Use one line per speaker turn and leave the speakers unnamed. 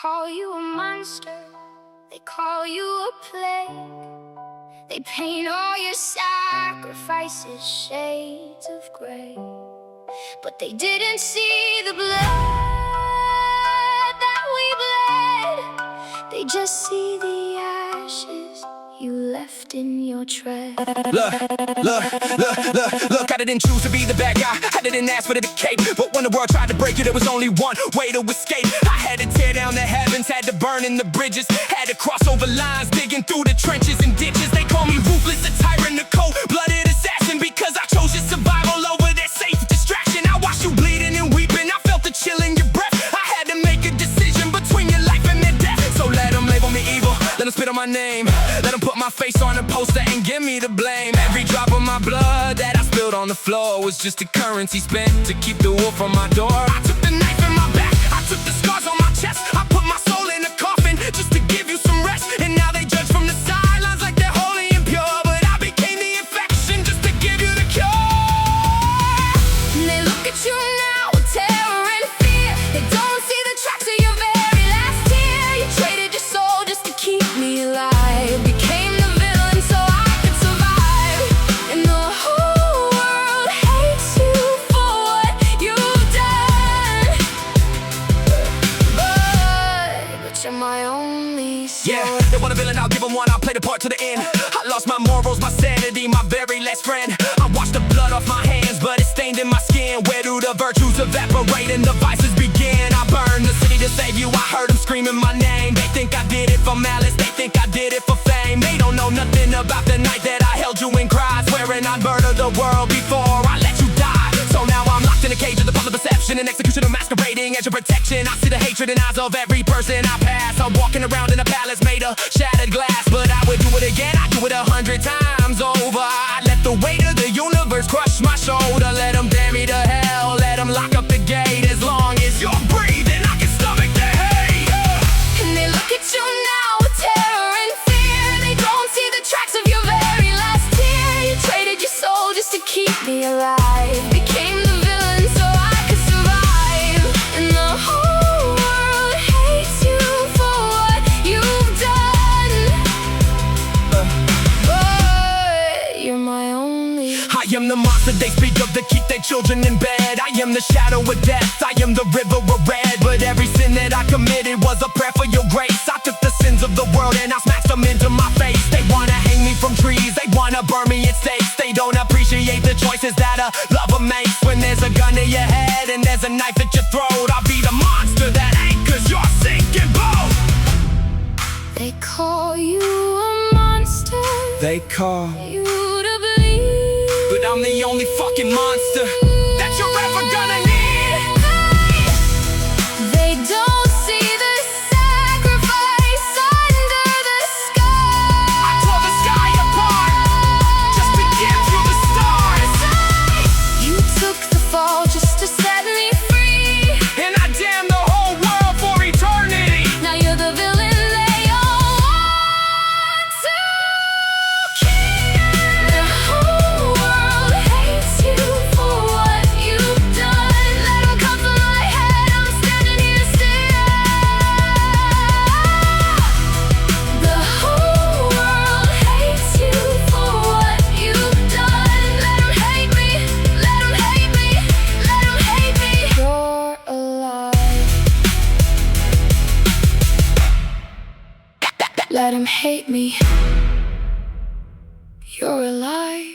call you a monster, they call you a plague. They paint all your sacrifices shades of gray, but they didn't see the blood that we bled. They just see the ashes you left in your tread.
Look, I didn't choose to be the bad guy, I didn't ask for the cape. But when the world tried to break you, there was only one way to escape. I had to tear down the heavens, had to burn in the bridges, had to cross over lines, digging through the trenches and ditches. They call me ruthless, a tyrant, a cold-blooded assassin, because I chose your survival over their safe distraction. I watched you bleeding and weeping, I felt the chill in your breath. I had to make a decision between your life and their death. So let them label me evil, let them spit on my name, let them put my face on a poster and give me the blame. Every drop of my blood that I spilled on the floor was just a currency spent to keep the wolf from my door. I took the knife in my back, I took the scars on my chest, I put my soul in a coffin just to give you some rest. And now they judge from the sidelines like they're holy and pure, but I became the infection just to give you the cure.
And they look at you now with terror and fear. They don't see the tracks of your very last tear. You traded your soul just to keep me alive, became the villain so I could survive. And the whole world hates you for what you've done. But you're my only soul.
Yeah, they want a villain, I'll give them one, I'll play the part to the end. I lost my morals, my sanity, my very last friend. I washed the blood off my hands, but it's stained in my skin. Where do the virtues evaporate and the vices begin? I burned the city to save you, I heard them screaming my name. They think I did it for malice, they think I did it for fame. They don't know nothing about the night that I held you in cries, swearing I'd murder the world before I let you die. So now I'm locked in a cage of the public perception and execution of masquerading as your protection. I see the hatred in eyes of every person I pass. I'm walking around in a palace made of shattered glass, but I would do it again, I'd do it 100 times over. I'd let the weight of the universe crush my shoulder. Let them dare me to hell, let them lock up the gate. As long as you're breathing, I can stomach the hate.
And they look at you now with terror and fear. They don't see the tracks of your very last tear. You traded your soul just to keep me alive, became the villain so I could survive. And the whole world hates you for what you've done. But you're my only.
I am the monster they speak of to keep their children in bed. I am the shadow of death, I am the river of red. But every sin that I committed was a prayer for your grace. I took the sins of the world and I smashed them into my face. They wanna hang me from trees, they wanna burn me at stakes. They don't appreciate the choices that a lover makes. When there's a gun to your head and there's a knife at your throat, I'll be the monster that anchors your sinking boat.
They call you a monster,
They call,
you to believe,
but I'm the only fucking monster that you're ever gonna need.
they don't see the sacrifice under the sky.
I tore the sky apart just to give you the stars.
You took the fall just to set me free.
And I damn the whole world for eternity.
Now you're the villain they all want to kill. The whole world hates you for what you've done. Let 'em come for my head, I'm standing here still. The whole world hates you for what you've done. Let 'em hate me, let 'em hate me, let 'em hate me. You're alive. Let 'em hate me. You're alive.